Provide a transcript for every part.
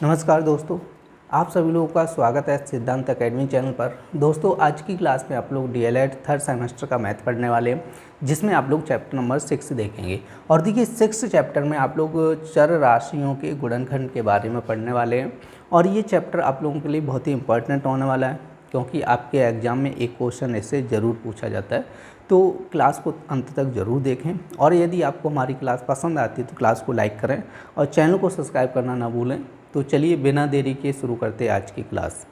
नमस्कार दोस्तों, आप सभी लोगों का स्वागत है सिद्धांत एकेडमी चैनल पर। दोस्तों, आज की क्लास में आप लोग डीएलएड थर्ड सेमेस्टर का मैथ पढ़ने वाले हैं, जिसमें आप लोग चैप्टर नंबर 6 देखेंगे। और देखिए 6 चैप्टर में आप लोग चर राशियों के गुणनखंड के बारे में पढ़ने वाले हैं। और ये चैप्टर आप लोगों के लिए बहुत ही इंपॉर्टेंट होने वाला है, क्योंकि आपके एग्ज़ाम में एक क्वेश्चन इससे ज़रूर पूछा जाता है। तो क्लास को अंत तक ज़रूर देखें, और यदि आपको हमारी क्लास पसंद आती है तो क्लास को लाइक करें और चैनल को सब्सक्राइब करना ना भूलें। तो चलिए बिना देरी के शुरू करते हैं आज की क्लास।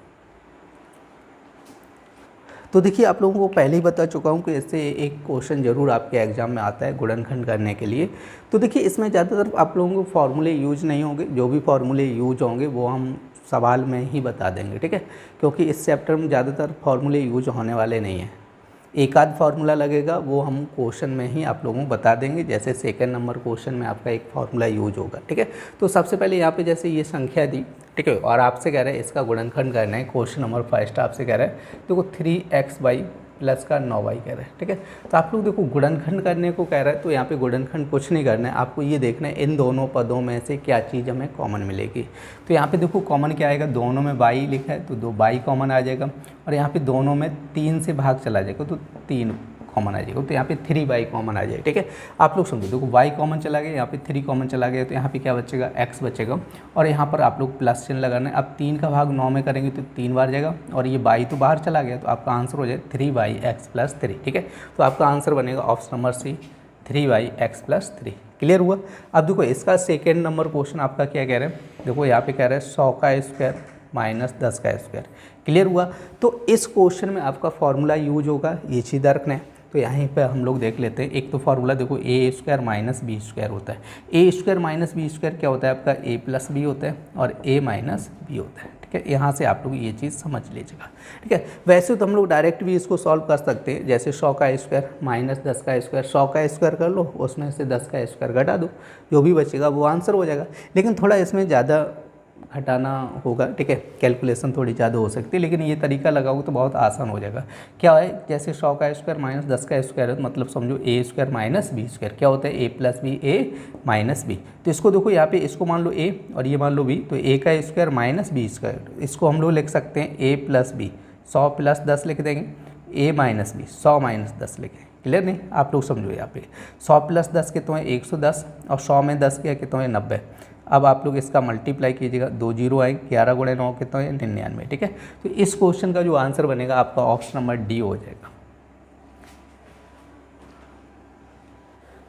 तो देखिए, आप लोगों को पहले ही बता चुका हूँ कि इससे एक क्वेश्चन ज़रूर आपके एग्ज़ाम में आता है गुणनखंड करने के लिए। तो देखिए, इसमें ज़्यादातर आप लोगों को फार्मूले यूज नहीं होंगे, जो भी फार्मूले यूज होंगे वो हम सवाल में ही बता देंगे, ठीक है। क्योंकि इस चैप्टर में ज़्यादातर फार्मूले यूज होने वाले नहीं हैं। एक आध फार्मूला लगेगा, वो हम क्वेश्चन में ही आप लोगों को बता देंगे। जैसे सेकंड नंबर क्वेश्चन में आपका एक फार्मूला यूज होगा, ठीक है। तो सबसे पहले यहाँ पे जैसे ये संख्या दी, ठीक है, और आपसे कह रहे हैं इसका गुणनखंड करना है। क्वेश्चन नंबर फर्स्ट आपसे कह रहा है देखो 3x/y प्लस का 9y कह रहा है, ठीक है। तो आप लोग देखो गुणनखंड करने को कह रहा है, तो यहाँ पे गुणनखंड कुछ नहीं करना है, आपको ये देखना है इन दोनों पदों में से क्या चीज़ हमें कॉमन मिलेगी। तो यहाँ पे देखो कॉमन क्या आएगा, दोनों में y लिखा है तो 2y कॉमन आ जाएगा, और यहाँ पे दोनों में 3 से भाग चला जाएगा तो 3 कॉमन आ जाएगा। तो यहाँ पे 3y कॉमन आ जाएगा, ठीक है। आप लोग समझो, देखो y कॉमन चला गया, यहाँ पे 3 कॉमन चला गया, तो यहाँ पे क्या बचेगा, x बचेगा। और यहाँ पर आप लोग प्लस चिन्ह लगाना है। अब 3 का भाग 9 में करेंगे तो 3 बार जाएगा, और ये y तो बाहर चला गया, तो आपका आंसर हो जाए 3yx + 3, ठीक है। तो आपका आंसर बनेगा option number C, 3yx + 3। Clear हुआ। अब देखो इसका सेकेंड नंबर क्वेश्चन आपका क्या कह रहे हैं, देखो यहाँ पे कह रहे हैं 100 का स्क्वायर माइनस 10 का स्क्वायर। क्लियर हुआ। तो इस क्वेश्चन में आपका फॉर्मूला यूज होगा, ये चीज़ रखना है। तो यहीं पे हम लोग देख लेते हैं। एक तो फार्मूला देखो a² माइनस b² होता है। a² माइनस b² क्या होता है आपका, a + b होता है, और a माइनस b होता है, ठीक है। यहाँ से आप लोग ये चीज़ समझ लीजिएगा, ठीक है। वैसे तो हम लोग डायरेक्ट भी इसको सॉल्व कर सकते हैं, जैसे 100 का स्क्वायर माइनस 10 का स्क्वायर, 100 का स्क्वायर कर लो, उसमें से 10 का स्क्वायर घटा दो, जो भी बचेगा वो आंसर हो जाएगा। लेकिन थोड़ा इसमें ज़्यादा घटाना होगा, ठीक है, कैलकुलेशन थोड़ी ज़्यादा हो सकती है, लेकिन ये तरीका लगाओगे तो बहुत आसान हो जाएगा। क्या है, जैसे 100 का स्क्वायर माइनस 10 का स्क्वायर है, तो मतलब समझो a² माइनस b²। क्या होता है, a + b, a minus b। तो इसको देखो यहाँ पे, इसको मान लो a और ये मान लो b, तो a का स्क्वायर माइनस b², इसको हम लोग लिख सकते हैं a + b। 100 + 10 लिख देंगे, a माइनस b, 100 माइनस 10 लिखें। क्लियर नहीं, आप लोग समझो यहाँ पे 100 + 10 कितना है 110, और 100 में 10 क्या कितना है 90। अब आप लोग इसका मल्टीप्लाई कीजिएगा, 2 0 आए, 11 × 9 कितना है 99, ठीक है। तो इस क्वेश्चन का जो आंसर बनेगा आपका ऑप्शन नंबर डी हो जाएगा।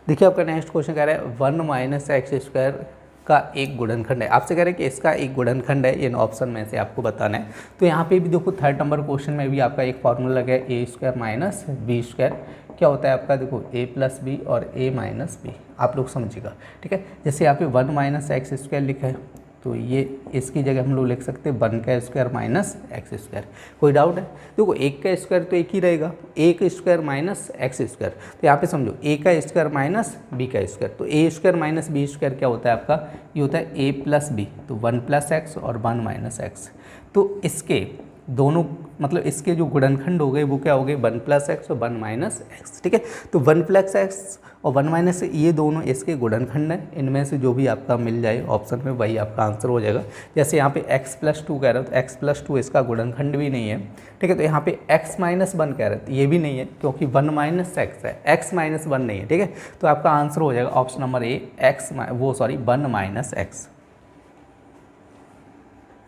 देखिए आपका नेक्स्ट क्वेश्चन कह रहा है 1 - x² का एक गुणनखंड है। आपसे कह रहे हैं कि इसका एक गुणनखंड है, इन ऑप्शन में से आपको बताना है। तो यहाँ पे भी देखो थर्ड नंबर क्वेश्चन में भी आपका एक फॉर्मूला लगा है, a² माइनस b²। क्या होता है आपका, देखो a + b और a माइनस b, आप लोग समझिएगा, ठीक है। जैसे यहाँ पे 1 - x² लिखा है, तो ये इसकी जगह हम लोग लिख सकते हैं 1 का स्क्वायर माइनस x²। कोई डाउट है, देखो 1 का स्क्वायर तो एक ही रहेगा, a का स्क्वायर माइनस x²। तो यहाँ पे समझो a का स्क्वायर माइनस b का स्क्वायर, तो a² माइनस b² क्या होता है आपका, ये होता है a + b, तो 1 + x और 1 - x। तो इसके दोनों मतलब इसके जो गुणनखंड हो गए वो क्या हो गए, 1 + x और 1 - x, ठीक है। तो 1 + x और 1 - ये दोनों इसके गुणनखंड हैं। इनमें से जो भी आपका मिल जाए ऑप्शन में वही आपका आंसर हो जाएगा। जैसे यहाँ पे x + 2 कह रहे हो, तो x + 2 इसका गुणनखंड भी नहीं है, ठीक है। तो यहाँ पे x - 1 कह रहे हैं, तो ये भी नहीं है, क्योंकि 1 - x है, x - 1 नहीं है, ठीक है। तो आपका आंसर हो जाएगा ऑप्शन नंबर ए, 1 - x।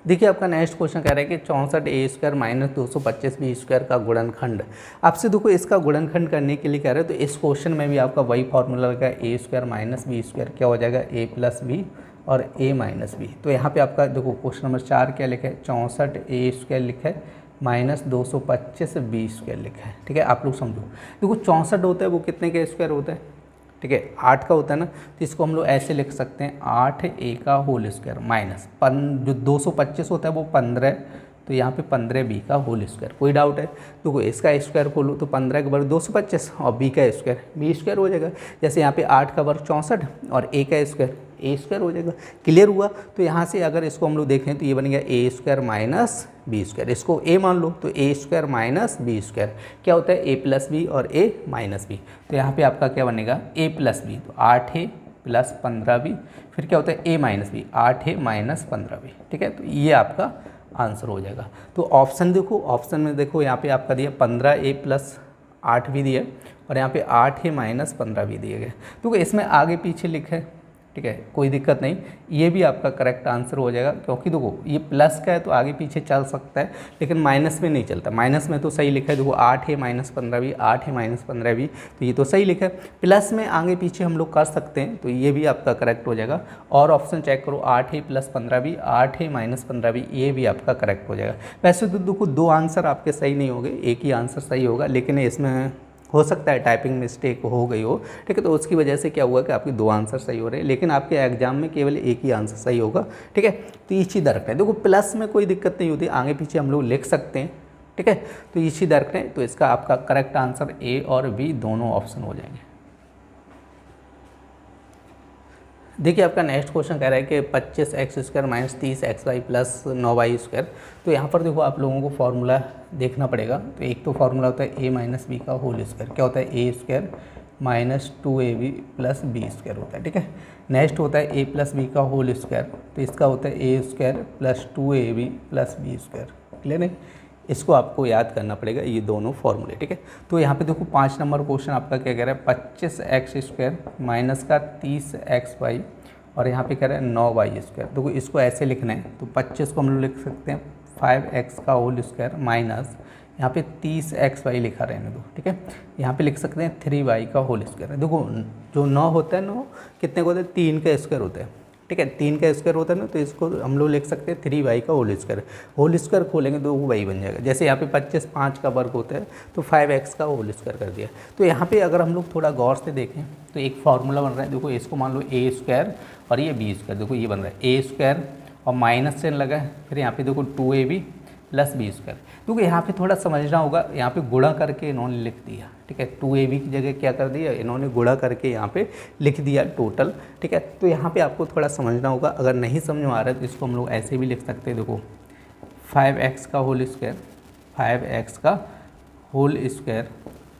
देखिए आपका नेक्स्ट क्वेश्चन कह रहा है कि 64a² माइनस 225b² का गुणनखंड। आपसे देखो इसका गुणनखंड करने के लिए कह रहे हैं, तो इस क्वेश्चन में भी आपका वही फॉर्मूला लगा है, a² माइनस b²। क्या हो जाएगा, a + b और a माइनस b। तो यहाँ पे आपका देखो क्वेश्चन नंबर 4 क्या लिखा है, 64a² लिखा है माइनस 225b² लिखा है, ठीक है। आप लोग समझो, देखो 64 होता है वो कितने का स्क्वायर होता है, ठीक है, 8 का होता है ना। तो इसको हम लोग ऐसे लिख सकते हैं 8a का होल स्क्वायर माइनस जो 225 होता है वो 15, तो यहाँ पे 15b का होल स्क्वायर। कोई डाउट है, तो इसका स्क्वायर खोलो तो 15 के वर्ग 225 और b का स्क्वायर b² हो जाएगा। जैसे यहाँ पे 8 का वर्ग 64 और a का स्क्वायर a² हो जाएगा। क्लियर हुआ। तो यहाँ से अगर इसको हम लोग देखें तो ये बन गया a² माइनस b²। इसको a मान लो, तो a² माइनस b²। क्या होता है, a + b और a माइनस b। तो यहाँ पे आपका क्या बनेगा, a + b, तो 8a प्लस 15b, फिर क्या होता है a minus B, 8a minus 15b, ठीक है। तो ये आपका आंसर हो जाएगा। तो ऑप्शन देखो, ऑप्शन में देखो यहाँ पे आपका दिया 15a प्लस 8 भी दिया और यहाँ पे 8a माइनस 15 भी दिए गए। तो इसमें आगे पीछे लिखे, ठीक है, कोई दिक्कत नहीं, ये भी आपका करेक्ट आंसर हो जाएगा, क्योंकि देखो ये प्लस का है तो आगे पीछे चल सकता है, लेकिन माइनस में नहीं चलता। माइनस में तो सही लिखा है, देखो 8a माइनस 15 भी, 8a माइनस 15 भी, तो ये तो सही लिखा है। प्लस में आगे पीछे हम लोग कर सकते हैं, तो ये भी आपका करेक्ट हो जाएगा। और ऑप्शन चेक करो, 8a प्लस 15 भी, 8a माइनस 15 भी, ये भी आपका करेक्ट हो जाएगा। वैसे तो देखो 2 आंसर आपके सही नहीं होंगे, एक ही आंसर सही होगा, लेकिन इसमें हो सकता है टाइपिंग मिस्टेक हो गई हो, ठीक है। तो उसकी वजह से क्या हुआ कि आपके 2 आंसर सही हो रहे हैं, लेकिन आपके एग्जाम में केवल एक ही आंसर सही होगा, ठीक है। तो ये चीज़ रखना है। देखो प्लस में कोई दिक्कत नहीं होती, आगे पीछे हम लोग लिख सकते हैं, ठीक है। तो ये चीज़ रखना है। तो इसका आपका करेक्ट आंसर ए और बी दोनों ऑप्शन हो जाएंगे। देखिए आपका नेक्स्ट क्वेश्चन कह रहा है कि 25x² minus 30xy plus 9y²। तो यहाँ पर देखो आप लोगों को फार्मूला देखना पड़ेगा। तो एक तो फार्मूला होता है a माइनस बी का होल स्क्वायर, क्या होता है a² minus 2ab plus b² होता है, ठीक है। नेक्स्ट होता है a प्लस बी का होल स्क्वायर, तो इसका होता है a² plus 2ab plus b², clear है। इसको आपको याद करना पड़ेगा, ये दोनों फॉर्मूले, ठीक है। तो यहाँ पे देखो 5 नंबर क्वेश्चन आपका क्या कह रहा है, 25x² माइनस का 30xy और यहाँ पे कह रहा है 9y²। देखो इसको ऐसे लिखना है, तो 25 को हम लोग लिख सकते हैं 5x का होल स्क्वायर माइनस यहाँ पे 30xy लिखा रहने दो, ठीक है। यहाँ पे लिख सकते हैं 3y का होल स्क्वायर। देखो जो 9 होता है 9 कितने को होता है, 3 का स्क्वायर होता है, ठीक है। 3 का स्क्वायर होता है ना, तो इसको हम लोग लिख सकते हैं 3y का होल स्क्वायर। होल स्क्वायर खोलेंगे तो वो y बन जाएगा। जैसे यहाँ पे 25 5 का वर्ग होता है, तो 5x का होल स्क्वायर कर दिया। तो यहाँ पे अगर हम लोग थोड़ा गौर से देखें तो एक फार्मूला बन रहा है। देखो इसको मान लो a² और ये b²। देखो ये बन रहा है a² और माइनस चिन्ह लगा है, फिर यहाँ पे देखो 2ab प्लस b²। क्योंकि यहाँ पे थोड़ा समझना होगा, यहाँ पे गुणा करके इन्होंने लिख दिया, ठीक है। 2ab की जगह क्या कर दिया, इन्होंने गुणा करके यहाँ पे लिख दिया टोटल, ठीक है। तो यहाँ पे आपको थोड़ा समझना होगा। अगर नहीं समझ में आ रहा है तो इसको हम लोग ऐसे भी लिख सकते हैं। देखो 5x का होल स्क्वायर, 5x का होल स्क्वायर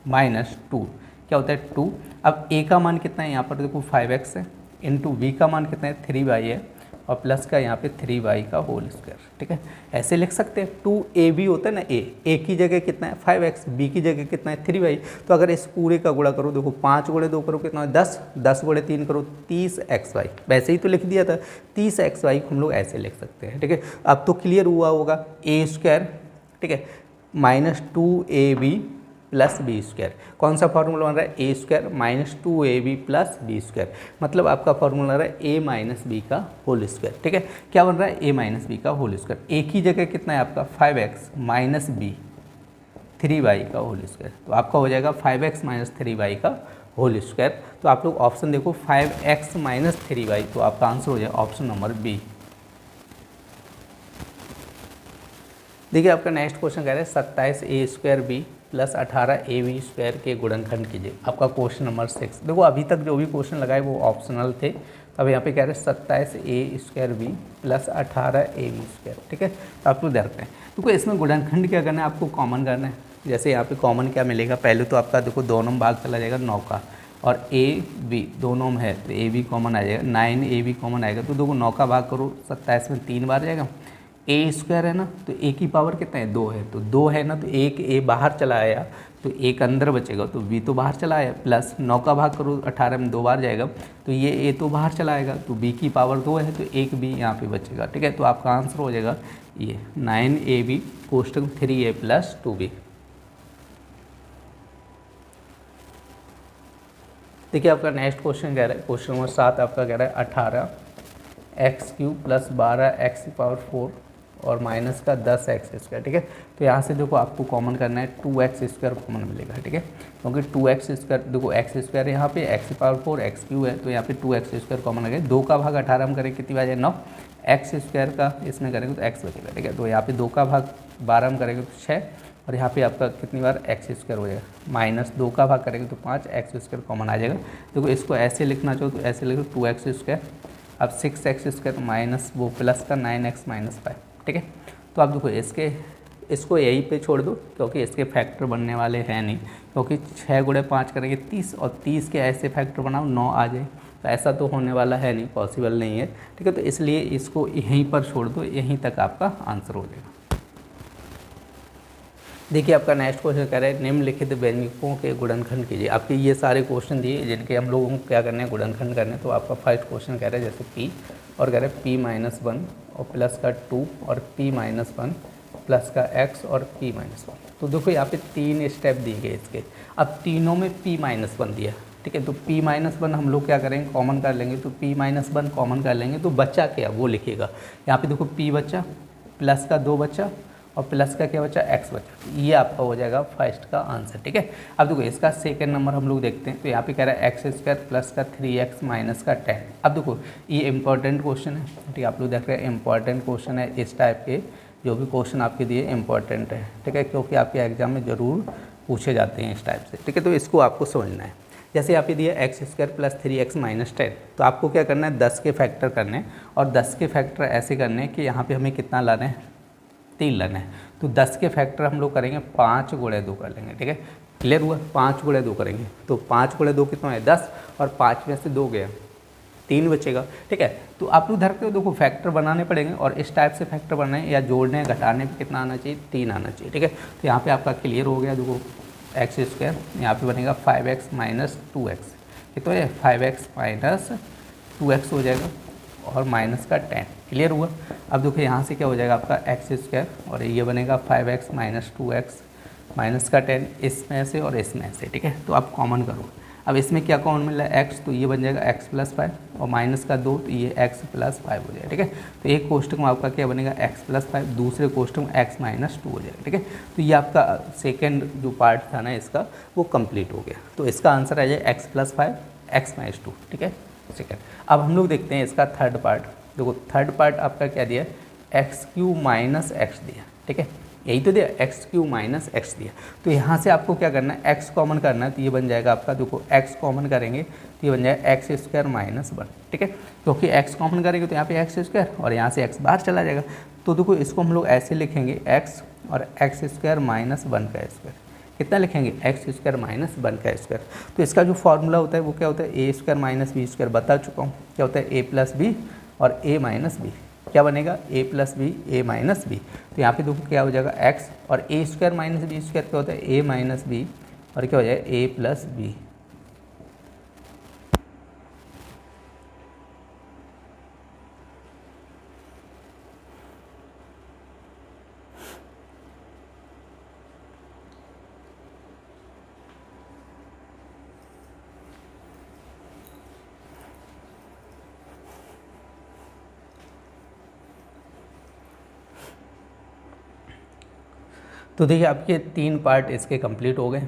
माइनस 2 क्या होता है 2। अब a का मान कितना है, यहाँ पर देखो 5x है, इंटू b का मान कितना है 3y है, और प्लस का यहाँ पे 3y का होल स्क्वायर, ठीक है। ऐसे लिख सकते हैं। 2ab होता है ना, a की जगह कितना है 5x, b की जगह कितना है 3y। तो अगर इस पूरे का गुणा करो, देखो 5 गुणे 2 करो कितना है 10, 10 गुणे 3 करो 30xy। वैसे ही तो लिख दिया था 30xy को हम लोग ऐसे लिख सकते हैं, ठीक है। अब तो क्लियर हुआ होगा, a², ठीक है, माइनस 2ab प्लस b²। कौन सा फार्मूला बन रहा है, a² minus 2ab plus b²। मतलब आपका फार्मूला रहा है a माइनस बी का होल स्क्वायर, ठीक है। क्या बन रहा है, a माइनस बी का होल स्क्वायर। a की जगह कितना है आपका 5x माइनस b 3y का होल स्क्वायर। तो आपका हो जाएगा 5x माइनस 3y का होल स्क्वायर। तो आप लोग ऑप्शन देखो 5x माइनस 3y, तो आपका आंसर हो जाएगा ऑप्शन नंबर बी। देखिए आपका नेक्स्ट क्वेश्चन कह रहे हैं 27a² प्लस 18ab² के गुणनखंड कीजिए। आपका क्वेश्चन नंबर 6। देखो अभी तक जो भी क्वेश्चन लगाए वो ऑप्शनल थे, अब यहाँ पे कह रहे हैं 27a² प्लस 18ab², ठीक है। तो आप लोग देखते हैं, देखो इसमें गुणनखंड क्या करना है, आपको कॉमन करना है। जैसे यहाँ पे कॉमन क्या मिलेगा, पहले तो आपका देखो दोनों में भाग चला जाएगा 9 का, और ab दोनों में है तो ab कॉमन आ जाएगा, 9ab कॉमन आएगा। तो देखो 9 का भाग करो 27 में 3 बार जाएगा। a² है ना, तो a की पावर कितना है 2 है, तो 2 है ना, तो एक a बाहर चला आया तो एक अंदर बचेगा, तो b तो बाहर चला आया, प्लस 9 का भाग करो 18 में 2 बार जाएगा, तो ये a तो बाहर चला आएगा, तो b की पावर 2 है, तो एक b यहाँ पे बचेगा, ठीक है। तो आपका आंसर हो जाएगा ये 9ab कोष्टक 3a प्लस 2b। देखिए आपका नेक्स्ट क्वेश्चन कह रहा है, क्वेश्चन नंबर 7 आपका कह रहा है 18x³ प्लस 12x⁴ और माइनस का 10x², ठीक है। तो यहाँ से देखो आपको कॉमन करना है 2x² कॉमन मिलेगा, ठीक है, क्योंकि 2x², देखो x² यहाँ पे x⁴ x³ है, तो यहाँ पे 2x² कॉमन लगेगा। 2 का भाग 18 में करें कितनी बार 9, x² का इसमें करेंगे तो x बचेगा, ठीक है। तो यहाँ पे 2 का भाग 12 में करेंगे तो 6, और यहाँ पे आपका कितनी बार x² हो जाएगा, माइनस 2 का भाग करेंगे तो 5, x² कॉमन आ जाएगा। देखो इसको ऐसे लिखना चाहो तो ऐसे लिखो 2x², अब 6x² माइनस वो प्लस का 9x माइनस 5, ठीक है। तो आप देखो इसको यहीं पे छोड़ दो, क्योंकि इसके फैक्टर बनने वाले हैं नहीं, क्योंकि 6 गुणे 5 करेंगे 30, और 30 के ऐसे फैक्टर बनाओ 9 आ जाए, तो ऐसा तो होने वाला है नहीं, पॉसिबल नहीं है, ठीक है। तो इसलिए इसको यहीं पर छोड़ दो, यहीं तक आपका आंसर हो जाएगा। देखिए आपका नेक्स्ट क्वेश्चन कह रहा है निम्नलिखित व्यंजकों के गुणनखंड कीजिए। आपके ये सारे क्वेश्चन दिए जिनके हम लोगों को क्या करने हैं, गुणनखंड करने। तो आपका फर्स्ट क्वेश्चन कह रहा है जैसे p और कह रहा है p-1 और प्लस का 2 और p-1 प्लस का x और p-1। तो देखो यहाँ पे 3 स्टेप दिए गए इसके। अब तीनों में p-1 दिया, ठीक है। तो p-1 हम लोग क्या करेंगे, कॉमन कर लेंगे। तो p-1 कॉमन कर लेंगे तो बच्चा क्या वो लिखेगा। यहाँ पे देखो p बच्चा, प्लस का 2 बच्चा और प्लस का क्या बचा, x बचा। ये आपका हो जाएगा फर्स्ट का आंसर, ठीक है। अब देखो इसका सेकंड नंबर हम लोग देखते हैं। तो यहाँ पे कह रहा है x² प्लस का 3x माइनस का 10। अब देखो ये इंपॉर्टेंट क्वेश्चन है, ठीक है। आप लोग देख रहे हैं इंपॉर्टेंट क्वेश्चन है। इस टाइप के जो भी क्वेश्चन आपके दिए इंपॉर्टेंट है, ठीक है, क्योंकि आपके एग्जाम में ज़रूर पूछे जाते हैं इस टाइप से, ठीक है। तो इसको आपको समझना है। जैसे यहाँ पे दिया x² प्लस 3x माइनस 10, तो आपको क्या करना है, 10 के फैक्टर करने हैं। और 10 के फैक्टर ऐसे करने हैं कि यहाँ पे हमें कितना लाना है, 3 लाना है। तो 10 के फैक्टर हम लोग करेंगे 5 गुणे 2 कर लेंगे, ठीक है। क्लियर हुआ, 5 गुणे 2 करेंगे। तो 5 गुणे 2 कितना है, 10, और 5 में से 2 गया, 3 बचेगा, ठीक है। तो आप लोग धर के देखो फैक्टर बनाने पड़ेंगे, और इस टाइप से फैक्टर बनाए या जोड़ने घटाने पे कितना आना चाहिए, 3 आना चाहिए, ठीक है। तो यहाँ पे आपका क्लियर हो गया। देखो x², यहाँ पे बनेगा 5x माइनस 2x, ये तो है 5x माइनस 2x हो जाएगा, और माइनस का 10। क्लियर हुआ। अब देखो यहाँ से क्या हो जाएगा आपका x² और ये बनेगा 5x माइनस 2x माइनस का 10, इसमें से और इसमें से, ठीक है। तो आप कॉमन करो। अब इसमें क्या कॉमन मिल रहा है, x, तो ये बन जाएगा x प्लस 5 और माइनस का 2, तो ये x प्लस 5 हो जाएगा, ठीक है। तो एक कोष्टक में आपका क्या बनेगा, x प्लस 5, दूसरे कोष्टक में x माइनस 2 हो जाएगा, ठीक है। तो ये आपका सेकेंड जो पार्ट था ना इसका, वो कंप्लीट हो गया। तो इसका आंसर आ जाए x प्लस 5 x माइनस 2, ठीक है, सेकेंड। अब हम लोग देखते हैं इसका थर्ड पार्ट। देखो थर्ड पार्ट आपका क्या दिया, x³ माइनस x दिया, ठीक है। यही तो दिया, x³ माइनस x दिया। तो यहाँ से आपको क्या करना है, x कॉमन करना है। तो ये बन जाएगा आपका, देखो x कॉमन करेंगे तो ये बन जाएगा x² माइनस 1, ठीक है। क्योंकि x कॉमन करेंगे तो यहाँ पे x² और यहाँ से x बाहर चला जाएगा। तो देखो इसको हम लोग ऐसे लिखेंगे, x और x² माइनस 1 का स्क्वायर। कितना लिखेंगे, x² माइनस 1 का स्क्वायर। तो इसका जो फॉर्मूला होता है वो क्या होता है, a² माइनस b²। बता चुका हूँ क्या होता है, a प्लस बी और a माइनस बी। क्या बनेगा, a plus b a minus b. तो यहाँ पे देखो क्या हो जाएगा x, और a² माइनस b² क्या होता है, a माइनस बी, और क्या हो जाएगा a प्लस बी। तो देखिए आपके 3 पार्ट इसके कंप्लीट हो गए।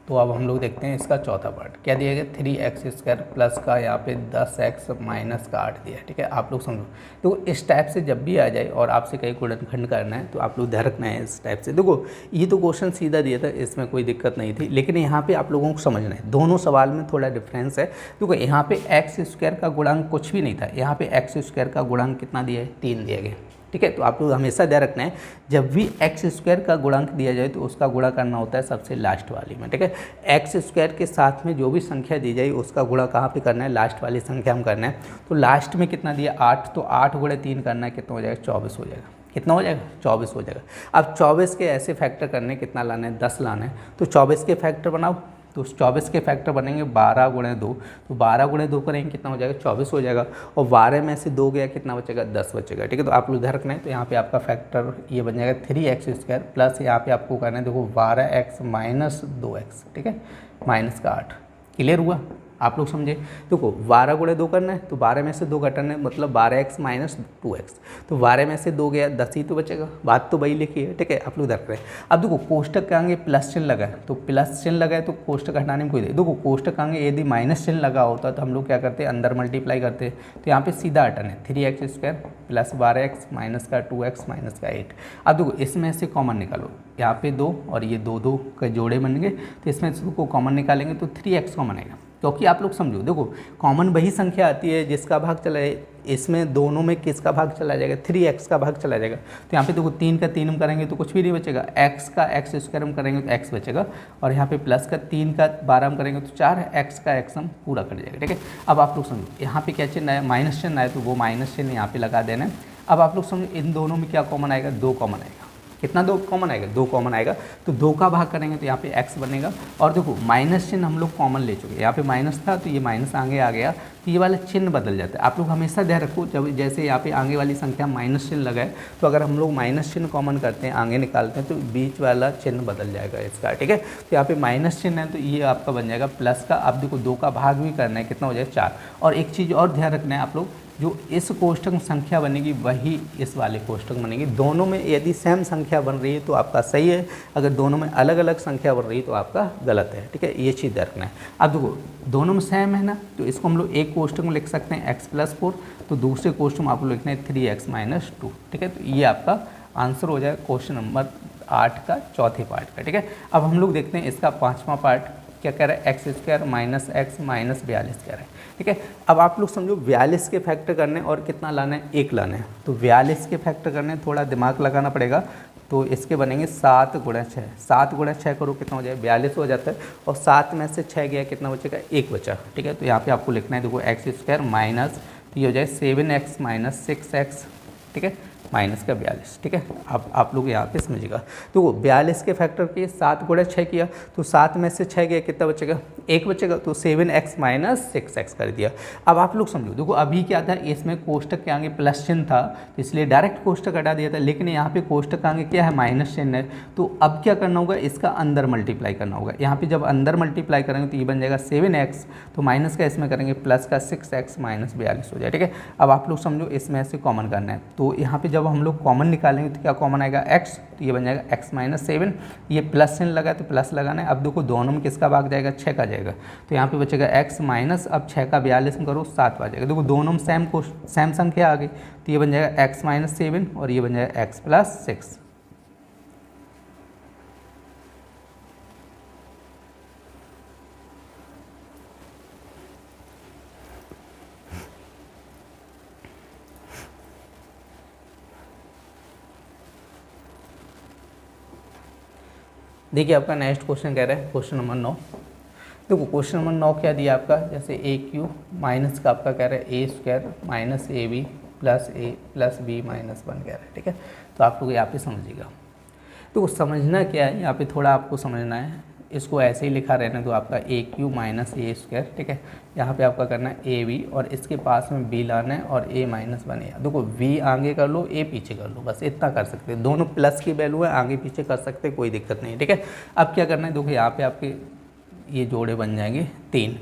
तो अब हम लोग देखते हैं इसका चौथा पार्ट। क्या दिया गया, 3x² प्लस का यहाँ पे 10x माइनस का 8 दिया है, ठीक है। आप लोग समझो, तो इस टाइप से जब भी आ जाए और आपसे कहीं गुणनखंड करना है तो आप लोग ध्यान रखना है इस टाइप से। देखो ये तो क्वेश्चन सीधा दिया था, इसमें कोई दिक्कत नहीं थी, लेकिन यहाँ पे आप लोगों को समझना है दोनों सवाल में थोड़ा डिफरेंस है। देखो यहाँ पे x² का गुणांक कुछ भी नहीं था, यहाँ पे x² का गुणांक कितना दिया है, 3 दिया गया, ठीक है। तो आप लोग हमेशा ध्यान रखना है, जब भी x² का गुणांक दिया जाए तो उसका गुणा करना होता है सबसे लास्ट वाली में, ठीक है। x² के साथ में जो भी संख्या दी जाए उसका गुणा कहाँ पे करना है, लास्ट वाली संख्या हम करना है। तो लास्ट में कितना दिया, 8, तो 8 गुणे 3 करना है, कितना हो जाएगा, 24 हो जाएगा। कितना हो जाएगा, 24 हो जाएगा। अब 24 के ऐसे फैक्टर करने कितना लाना है, 10 लाना है। तो 24 के फैक्टर बनाओ, तो 24 के फैक्टर बनेंगे 12 गुणे 2, तो 12 गुणे 2 करेंगे कितना हो जाएगा, 24 हो जाएगा। और 12 में से 2 गया कितना बचेगा, 10 बचेगा, ठीक है। तो आप लोग ध्यान रखना है। तो यहाँ पे आपका फैक्टर ये बन जाएगा 3x² प्लस यहाँ पे आपको करना है, देखो 12x माइनस 2x, ठीक है, माइनस का 8। क्लियर हुआ, आप लोग समझे। देखो 12 गुणे 2 करना है, तो 12 में से 2 घटाना है, मतलब 12x माइनस 2x। तो 12 में से 2 गया, 10 ही तो बचेगा। बात तो वही लिखी है, ठीक है, आप लोग देख रहे हैं। अब देखो कोष्टक के आगे प्लस चिन्ह लगा है, तो प्लस चिन्ह लगा है तो कोष्टक हटाने में कोई दे। देखो कोष्टक के आगे यदि माइनस चिन्ह लगा होता तो हम लोग क्या करते हैं, अंदर मल्टीप्लाई करते। तो यहाँ पे सीधा हटाना है, 3x² प्लस 12x माइनस का 2x माइनस का 8। अब देखो इसमें से कॉमन निकालो, यहाँ पे 2 और ये 2 2 के जोड़े बन गए, तो इसमें से को कॉमन निकालेंगे तो 3x कॉमन आएगा। क्योंकि आप लोग समझो, देखो कॉमन वही संख्या आती है जिसका भाग चला है, इसमें दोनों में किसका भाग चला जाएगा, 3x का भाग चला जाएगा। तो यहाँ पे देखो 3 का 3 हम करेंगे तो कुछ भी नहीं बचेगा, x का x स्क्वायर हम करेंगे तो x बचेगा, और यहाँ पे प्लस का 3 का 12 हम करेंगे तो 4 x का x हम पूरा कर जाएगा। ठीक है, अब आप लोग समझो यहाँ पे क्या चिन्ह है, माइनस चिन्ह है, तो वो माइनस चिन्ह यहाँ पे लगा देना है। अब आप लोग समझो इन दोनों में क्या कॉमन आएगा, 2 कॉमन आएगा। कितना 2 कॉमन आएगा, 2 कॉमन आएगा, तो 2 का भाग करेंगे तो यहाँ पे x बनेगा। और देखो माइनस चिन्ह हम लोग कॉमन ले चुके हैं, यहाँ पे माइनस था तो ये माइनस आगे आ गया, तो ये वाला चिन्ह बदल जाता है। आप लोग हमेशा ध्यान रखो, जब जैसे यहाँ पे आगे वाली संख्या माइनस चिन्ह लगा है, तो अगर हम लोग माइनस चिन्ह कॉमन करते हैं, आगे निकालते हैं, तो बीच वाला चिन्ह बदल जाएगा इसका। ठीक है, तो यहाँ पे माइनस चिन्ह है तो ये आपका बन जाएगा प्लस का। अब देखो 2 का भाग भी करना है, कितना हो जाएगा 4। और एक चीज़ और ध्यान रखना है आप लोग, जो इस कोष्टक में संख्या बनेगी वही इस वाले कोष्टक में बनेगी। दोनों में यदि सेम संख्या बन रही है तो आपका सही है, अगर दोनों में अलग अलग संख्या बन रही है तो आपका गलत है। ठीक है, ये चीज़ रखना है। अब देखो दोनों में सेम है ना, तो इसको हम लोग एक कोष्टक में लिख सकते हैं x+4, तो दूसरे कोष्टक में आप लोग लिखना है 3x - 2। ठीक है, तो ये आपका आंसर हो जाएगा क्वेश्चन नंबर 8 का चौथे पार्ट का। ठीक है, अब हम लोग देखते हैं इसका 5वां पार्ट क्या कह रहा है, x² - x - 42 कह रहा है। ठीक है, अब आप लोग समझो 42 के फैक्टर करने और कितना लाना है, 1 लाना है। तो 42 के फैक्टर करने थोड़ा दिमाग लगाना पड़ेगा, तो इसके बनेंगे 7 × 6। 7 × 6 करो कितना हो जाए, 42 हो जाता है, और 7 में से 6 गया कितना बचेगा, 1 बचा। ठीक है, तो यहाँ पे आपको लिखना है, देखो x² माइनस, तो ये हो जाए 7x - 6x। ठीक है, माइनस का 42। ठीक है, अब आप लोग यहाँ पे समझिएगा। तो 42 के फैक्टर किए, 7 × 6 किया, तो 7 में से 6 गया कितना बचेगा, 1 बचेगा, तो 7x - 6x कर दिया। अब आप लोग समझो, देखो अभी क्या था, इसमें कोष्टक के आगे प्लस चिन्ह था, तो इसलिए डायरेक्ट कोष्टक हटा दिया था, लेकिन यहाँ पे कोष्टक के आगे क्या है, माइनस चिन्ह है। तो अब क्या करना होगा, इसका अंदर मल्टीप्लाई करना होगा। यहाँ पे जब अंदर मल्टीप्लाई करेंगे तो ये बन जाएगा 7x, तो माइनस का इसमें करेंगे प्लस का 6x - 42 हो जाए। ठीक है, अब आप लोग समझो इसमें से कॉमन करना है, तो यहाँ पे जब हम लोग कॉमन निकालेंगे तो क्या कॉमन आएगा, x, तो ये बन जाएगा x - 7। ये प्लस चिन्ह लगा तो प्लस लगाना है। अब देखो दोनों में किसका भाग जाएगा, 6 का जाएगा, तो यहाँ पे बचेगा x माइनस, अब 6 का 42 में करो 7 आ जाएगा। देखो दोनों में सेम संख्या आ गई, तो ये बन जाएगा x - 7 और ये बन जाएगा x + 6। देखिए आपका नेक्स्ट क्वेश्चन कह रहा है, क्वेश्चन नंबर 9। देखो क्वेश्चन नंबर 9 क्या दिया आपका, जैसे AQ माइनस का आपका कह रहा है A² - AB + A + B - 1 कह रहा है। ठीक है, तो आप लोग यहाँ पे समझिएगा। तो समझना क्या है, यहाँ पे थोड़ा आपको समझना है, इसको ऐसे ही लिखा रहने दो, आपका AQ - A²। ठीक है, यहाँ पे आपका करना है AB, और इसके पास में B लाना है और A - 1 है। देखो V आगे कर लो, A पीछे कर लो, बस इतना कर सकते हैं। दोनों प्लस की वैल्यू है, आगे पीछे कर सकते हैं, कोई दिक्कत नहीं है। ठीक है, अब क्या करना है, देखो यहाँ पे आपके ये जोड़े बन जाएंगे 3,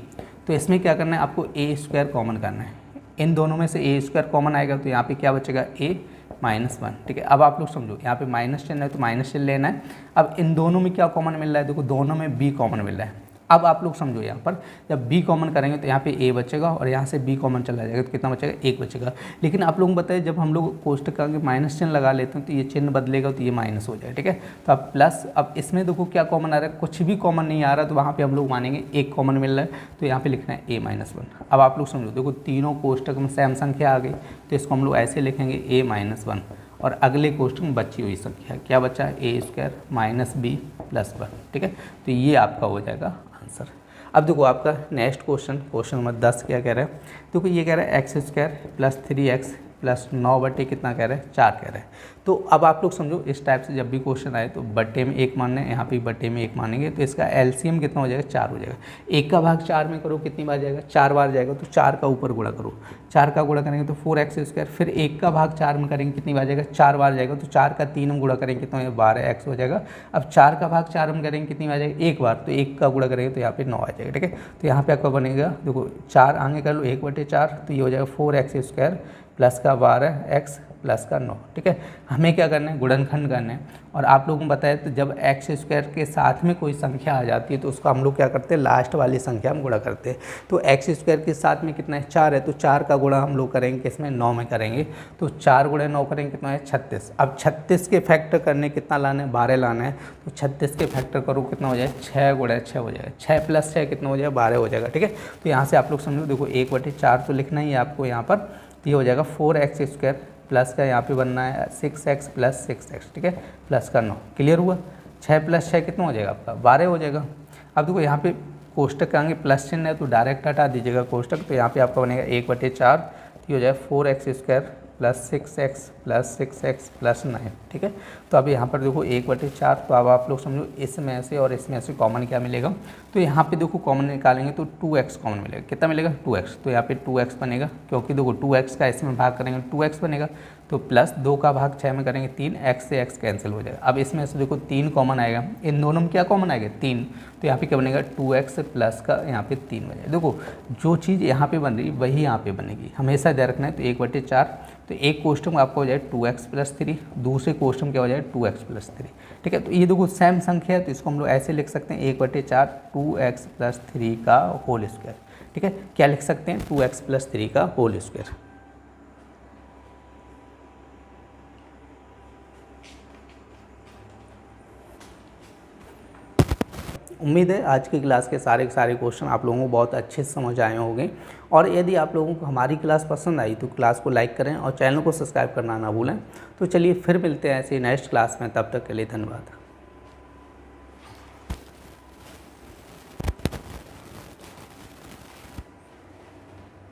तो इसमें क्या करना है, आपको A² कॉमन करना है। इन दोनों में से A² कॉमन आएगा, तो यहाँ पे क्या बचेगा, A - 1। ठीक है, अब आप लोग समझो यहाँ पे माइनस चिन्ह है तो माइनस चिन्ह लेना है। अब इन दोनों में क्या कॉमन मिल रहा है, देखो दोनों में B कॉमन मिल रहा है। अब आप लोग समझो यहाँ पर जब B कॉमन करेंगे तो यहाँ पे A बचेगा, और यहाँ से B कॉमन चला जाएगा तो कितना बचेगा, 1 बचेगा। लेकिन आप लोगों को बताइए जब हम लोग कोष्टक के आगे माइनस चिन्ह लगा लेते हैं तो ये चिन्ह बदलेगा, तो ये माइनस हो जाएगा। ठीक है, तो अब प्लस, अब इसमें देखो क्या कॉमन आ रहा है, कुछ भी कॉमन नहीं आ रहा, तो वहाँ पर हम लोग मानेंगे 1 कॉमन मिल रहा है, तो यहाँ पर लिखना है A - 1। अब आप लोग समझो, देखो तीनों कोष्टक में सेम संख्या आ गई, तो इसको हम लोग ऐसे लिखेंगे A - 1, और अगले कोष्टक में बची हुई संख्या क्या बचा है, A² - B + 1। ठीक है, तो ये आपका हो जाएगा आंसर। अब देखो आपका नेक्स्ट क्वेश्चन नंबर 10 क्या कह रहा है, देखो ये कह रहा है x² + 3x + 9 बटे कितना कह रहा है, 4 कह रहा है। तो अब आप लोग समझो इस टाइप से जब भी क्वेश्चन आए तो बट्टे में 1 मानना है, यहाँ पे बट्टे में 1 मानेंगे, तो इसका LCM कितना हो जाएगा, 4 हो जाएगा। 1 का भाग 4 में करो कितनी बार जाएगा, 4 बार जाएगा, तो 4 का ऊपर गुणा करो, 4 का गुणा करेंगे तो 4x²। फिर 1 का भाग 4 में करेंगे कितनी बार जाएगा, 4 बार जाएगा, तो 4 का 3 में गुणा करेंगे कितना, 12x हो जाएगा। अब 4 का भाग 4 में करेंगे कितनी बार जाएगा, 1 बार, तो 1 का गुणा करेंगे तो यहाँ पे 9 आ जाएगा। ठीक है, तो यहाँ पे आपका बनेगा, देखो 4 आगे कर लो 1/4, तो ये हो जाएगा 4x² प्लस का 12 एक्स प्लस का 9। ठीक है, हमें क्या करना है, गुणनखंड करना है। और आप लोगों को बताया तो जब एक्स स्क्वायर के साथ में कोई संख्या आ जाती है तो उसको हम लोग क्या करते हैं, लास्ट वाली संख्या हम गुणा करते हैं। तो एक्स स्क्वायर के साथ में कितना है, 4 है, तो 4 का गुणा हम लोग करेंगे किसमें, 9 में करेंगे। तो 4 गुणा 9 करेंगे, कितना है, 36। अब 36 के फैक्टर करने कितना लाना है, 12 लाना है। तो 36 के फैक्टर करो कितना हो जाएगा, 6 गुणा 6 हो जाएगा, 6 प्लस 6 कितना हो जाएगा, 12 हो जाएगा। ठीक है, तो यहाँ से आप लोग समझो, देखो 1/4 तो लिखना ही है आपको यहाँ पर। तो ये हो जाएगा 4x स्क्वायर प्लस का यहाँ पे बनना है 6x प्लस 6x। ठीक है, प्लस का 9। क्लियर हुआ, 6 प्लस 6 कितना हो जाएगा आपका, 12 हो जाएगा। अब देखो यहाँ पे कोष्टक आएंगे, प्लस चिन्ह है तो डायरेक्ट हटा दीजिएगा कोष्टक। तो यहाँ पे आपका बनेगा 1/4, तो ये हो जाएगा 4x square plus 6x plus 6x plus 9। ठीक है, तो अब यहाँ पर देखो 1/4, तो अब आप लोग समझो इसमें से और इसमें से कॉमन क्या मिलेगा, तो यहाँ पे देखो कॉमन निकालेंगे तो 2x कॉमन मिलेगा। कितना मिलेगा, 2x। तो यहाँ पे 2x बनेगा, क्योंकि देखो 2x का इसमें भाग करेंगे 2x बनेगा। तो प्लस 2 का भाग 6 में करेंगे 3, x से x कैंसिल हो जाएगा। अब इसमें से देखो 3 कॉमन आएगा, इन दोनों में क्या कॉमन आएगा, 3। तो यहाँ पे क्या बनेगा, 2x प्लस का यहाँ पे 3 बनेगा। देखो जो चीज़ यहाँ पे बन रही है वही यहाँ पे बनेगी, हमेशा ध्यान रखना है। तो 1/4, तो एक क्वेश्चन आपका हो जाए 2x प्लस 3, दूसरे क्वेश्चन क्या हो जाए 2x प्लस 3। ठीक है, तो ये देखो सेम संख्या है तो इसको हम लोग ऐसे लिख सकते हैं 1/4 2x प्लस 3 का होल स्क्वायर। ठीक है, क्या लिख सकते हैं, 2x प्लस 3 का होल स्क्वायर। उम्मीद है आज की क्लास के सारे क्वेश्चन आप लोगों को बहुत अच्छे से समझ आए होंगे। और यदि आप लोगों को हमारी क्लास पसंद आई तो क्लास को लाइक करें और चैनल को सब्सक्राइब करना ना भूलें। तो चलिए फिर मिलते हैं ऐसे नेक्स्ट क्लास में, तब तक के लिए धन्यवाद।